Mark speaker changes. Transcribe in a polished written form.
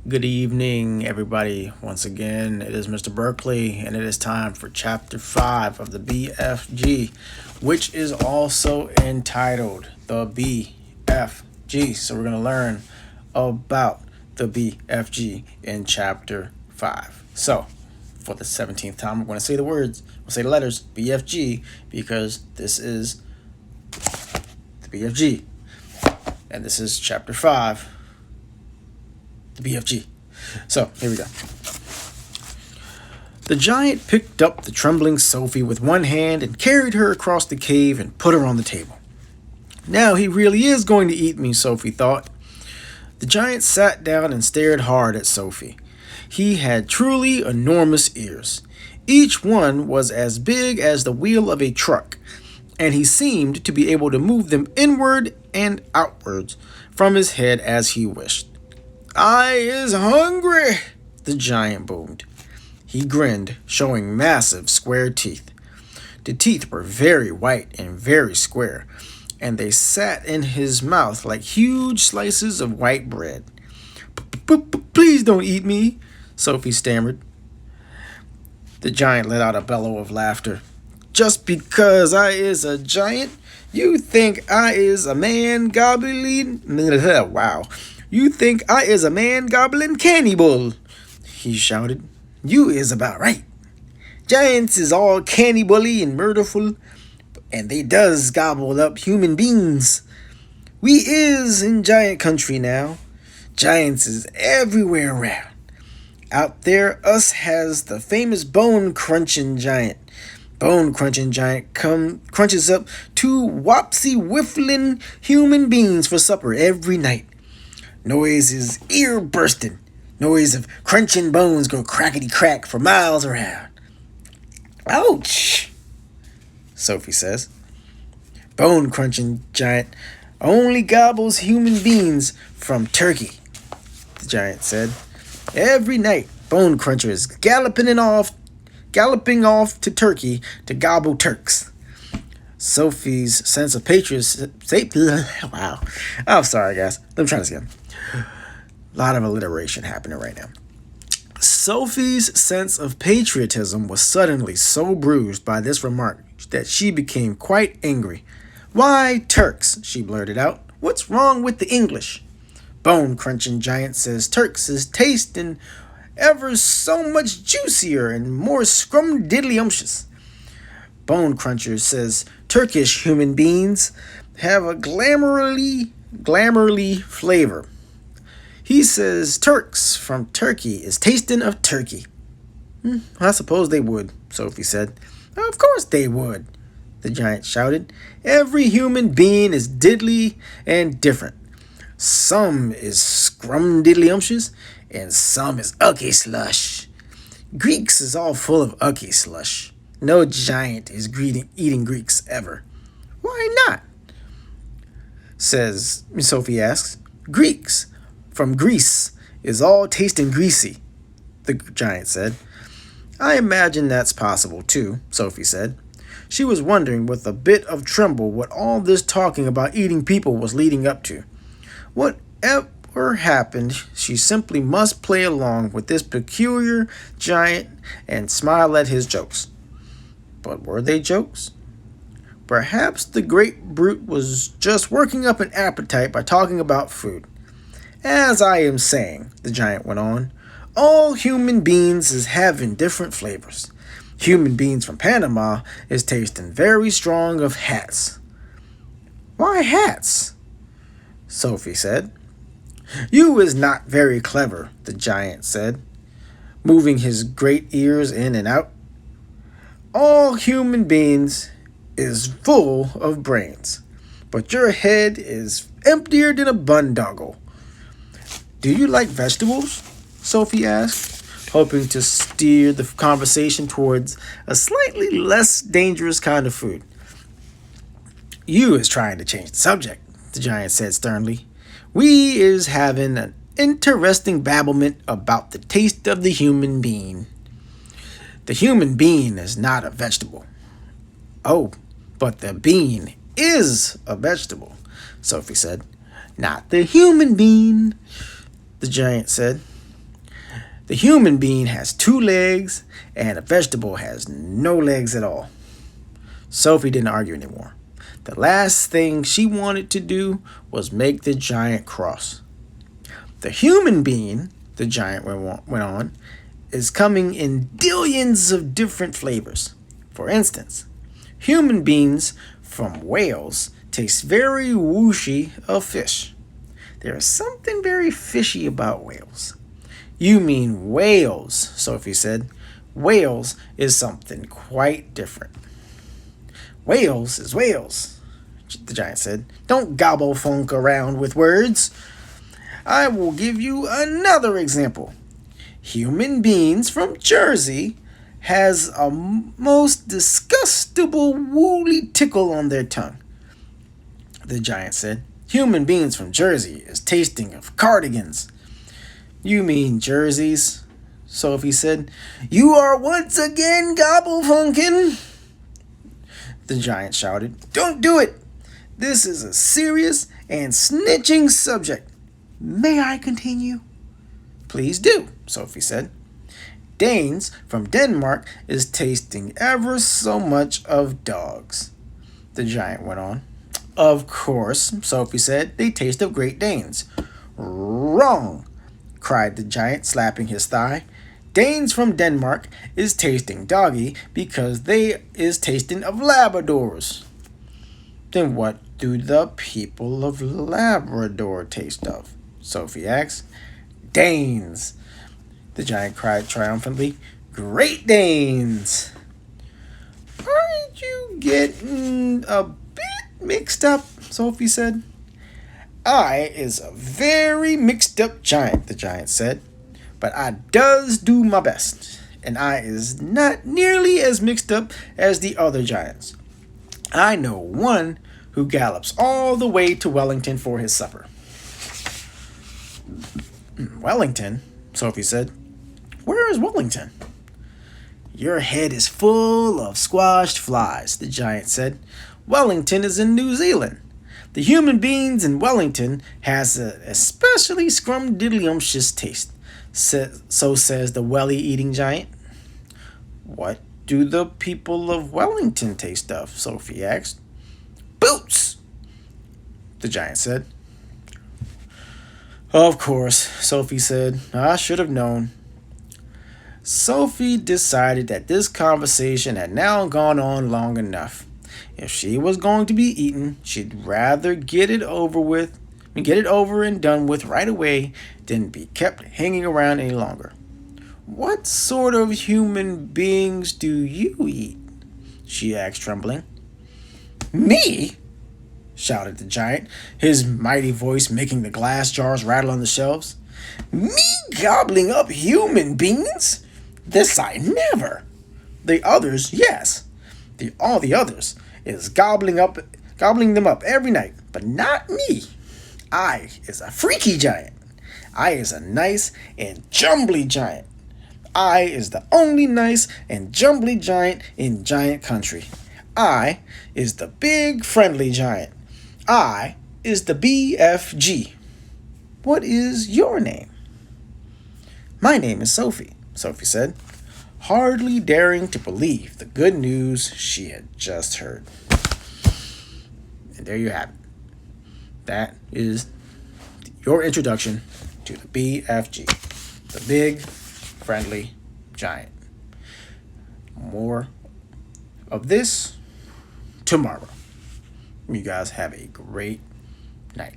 Speaker 1: Good evening, everybody. Once again, it is Mr. Berkeley, and it is time for Chapter 5 of the BFG, which is also entitled the BFG. So, we're going to learn about the BFG in Chapter 5. So, for the 17th time, we're going to say the words, we'll say the letters BFG because this is the BFG, and this is Chapter 5. The BFG. So, here we go. The giant picked up the trembling Sophie with one hand and carried her across the cave and put her on the table. Now he really is going to eat me, Sophie thought. The giant sat down and stared hard at Sophie. He had truly enormous ears. Each one was as big as the wheel of a truck, and he seemed to be able to move them inward and outwards from his head as he wished. "I is hungry," the giant boomed. He grinned, showing massive square teeth. The teeth were very white and very square, and they sat in his mouth like huge slices of white bread. "Please don't eat me," Sophie stammered. The giant let out a bellow of laughter. "Just because I is a giant, you think I is a man gobbling?" Wow. "You think I is a man gobbling cannibal," he shouted. "You is about right. Giants is all cannibally and murderful, and they does gobble up human beings. We is in giant country now. Giants is everywhere around. Out there, us has the famous bone-crunching giant. Bone-crunching giant crunches up 2 wopsy-whiffling human beings for supper every night. Noise is ear-bursting. Noise of crunching bones go crackety-crack for miles around." "Ouch," Sophie says. "Bone-crunching giant only gobbles human beings from turkey," the giant said. "Every night, Bone Cruncher is galloping off to Turkey to gobble Turks." Sophie's sense of patriotism. Wow. I'm sorry, guys. Let me try this again. A lot of alliteration happening right now. Sophie's sense of patriotism was suddenly so bruised by this remark that she became quite angry. "Why, Turks," she blurted out. "What's wrong with the English? Bone-crunching giant says Turks is tasting ever so much juicier and more scrum-diddly-umptious. Bone Cruncher says Turkish human beings have a glamorly flavor. He says Turks from Turkey is tasting of turkey." "I suppose they would," Sophie said. "Of course they would," the giant shouted. "Every human being is diddly and different. Some is scrum-diddly-umptious, and some is ucky slush. Greeks is all full of ucky slush. No giant is eating Greeks ever." "Why not?" Sophie asks. "Greeks from Greece is all tasting greasy," the giant said. "I imagine that's possible too," Sophie said. She was wondering with a bit of tremble what all this talking about eating people was leading up to. Whatever happened, she simply must play along with this peculiar giant and smile at his jokes. But were they jokes? Perhaps the great brute was just working up an appetite by talking about food. "As I am saying," the giant went on, "all human beings is having different flavors. Human beings from Panama is tasting very strong of hats." "Why hats?" Sophie said. "You is not very clever," the giant said, moving his great ears in and out. "All human beings is full of brains, but your head is emptier than a bundoggle." "Do you like vegetables?" Sophie asked, hoping to steer the conversation towards a slightly less dangerous kind of food. "You is trying to change the subject," the giant said sternly. "We is having an interesting babblement about the taste of the human being." "The human being is not a vegetable." "Oh, but the bean is a vegetable," Sophie said. "Not the human being," the giant said. The human being has 2 legs, and a vegetable has no legs at all. Sophie didn't argue anymore. The last thing she wanted to do was make the giant cross. The human being, the giant went on, is coming in billions of different flavors. For instance, human beings from whales taste very whooshy of fish. There is something very fishy about whales. You mean whales, Sophie said. Whales is something quite different. Whales is whales, the giant said. Don't gobble funk around with words. I will give you another example. Human beings from Jersey has a most disgustable woolly tickle on their tongue, the giant said. Human beings from Jersey is tasting of cardigans. You mean jerseys, Sophie said. You are once again gobble-funkin', the giant shouted. Don't do it. This is a serious and snitching subject. May I continue? Please do, Sophie said. Danes from Denmark is tasting ever so much of dogs, the giant went on. Of course, Sophie said, they taste of Great Danes. Wrong, cried the giant, slapping his thigh. Danes from Denmark is tasting doggy because they is tasting of Labradors. Then what do the people of Labrador taste of? Sophie asked. Danes, the giant cried triumphantly. Great Danes! Aren't you getting a bit mixed up? Sophie said. I is a very mixed up giant, the giant said. But I does do my best, and I is not nearly as mixed up as the other giants. I know one who gallops all the way to Wellington for his supper. Wellington, Sophie said. Where is Wellington? Your head is full of squashed flies, the giant said. Wellington is in New Zealand. The human beings in Wellington has an especially scrumdiddlyumptious taste, so says the welly-eating giant. What do the people of Wellington taste of? Sophie asked. Boots, the giant said. Of course, Sophie said. I should have known. Sophie decided that this conversation had now gone on long enough. If she was going to be eaten, she'd rather get it over and done with right away than be kept hanging around any longer. What sort of human beings do you eat? She asked, trembling. Me? Shouted the giant, his mighty voice making the glass jars rattle on the shelves. Me gobbling up human beings? This I never. The others, yes. All the others is gobbling them up every night, but not me. I is a freaky giant. I is a nice and jumbly giant. I is the only nice and jumbly giant in giant country. I is the big friendly giant. I is the BFG. What is your name? My name is Sophie, Sophie said, hardly daring to believe the good news she had just heard. And there you have it. That is your introduction to the BFG, the big friendly giant. More of this tomorrow. You guys have a great night.